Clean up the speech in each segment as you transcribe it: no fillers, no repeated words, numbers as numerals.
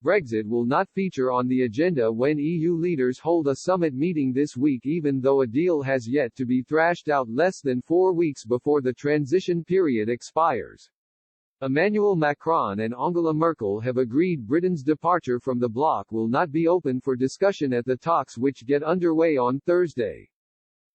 Brexit will not feature on the agenda when EU leaders hold a summit meeting this week, even though a deal has yet to be thrashed out less than 4 weeks before the transition period expires. Emmanuel Macron and Angela Merkel have agreed Britain's departure from the bloc will not be open for discussion at the talks which get underway on Thursday.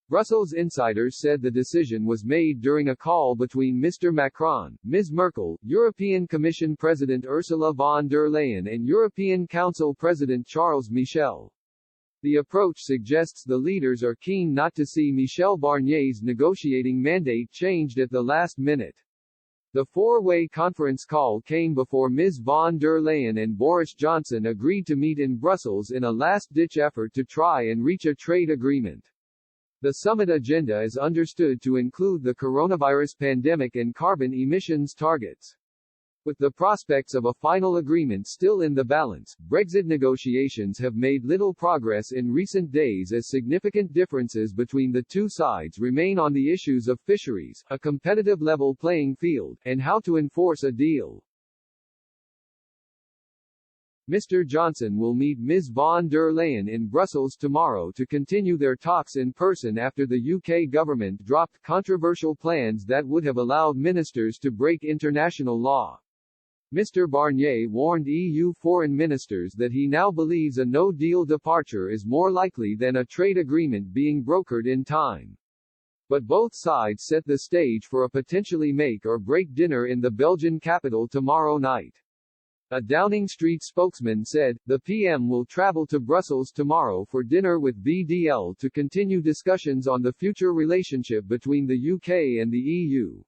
Brussels insiders said the decision was made during a call between Mr. Macron, Ms. Merkel, European Commission President Ursula von der Leyen and European Council President Charles Michel. The approach suggests the leaders are keen not to see Michel Barnier's negotiating mandate changed at the last minute. The four-way conference call came before Ms. von der Leyen and Boris Johnson agreed to meet in Brussels in a last-ditch effort to try and reach a trade agreement. The summit agenda is understood to include the coronavirus pandemic and carbon emissions targets. With the prospects of a final agreement still in the balance, Brexit negotiations have made little progress in recent days as significant differences between the two sides remain on the issues of fisheries, a competitive level playing field, and how to enforce a deal. Mr. Johnson will meet Ms. von der Leyen in Brussels tomorrow to continue their talks in person after the UK government dropped controversial plans that would have allowed ministers to break international law. Mr. Barnier warned EU foreign ministers that he now believes a no-deal departure is more likely than a trade agreement being brokered in time. But both sides set the stage for a potentially make-or-break dinner in the Belgian capital tomorrow night. A Downing Street spokesman said, the PM will travel to Brussels tomorrow for dinner with VDL to continue discussions on the future relationship between the UK and the EU.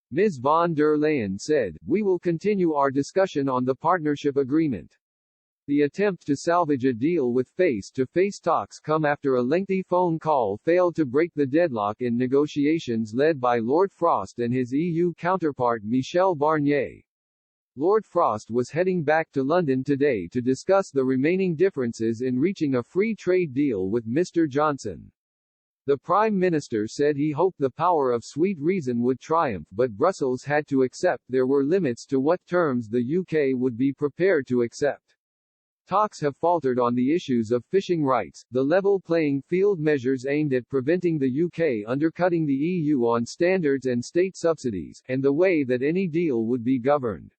Ms. von der Leyen said, we will continue our discussion on the partnership agreement. The attempt to salvage a deal with face-to-face talks come after a lengthy phone call failed to break the deadlock in negotiations led by Lord Frost and his EU counterpart Michel Barnier. Lord Frost was heading back to London today to discuss the remaining differences in reaching a free trade deal with Mr. Johnson. The Prime Minister said he hoped the power of sweet reason would triumph, but Brussels had to accept there were limits to what terms the UK would be prepared to accept. Talks have faltered on the issues of fishing rights, the level playing field measures aimed at preventing the UK undercutting the EU on standards and state subsidies, and the way that any deal would be governed.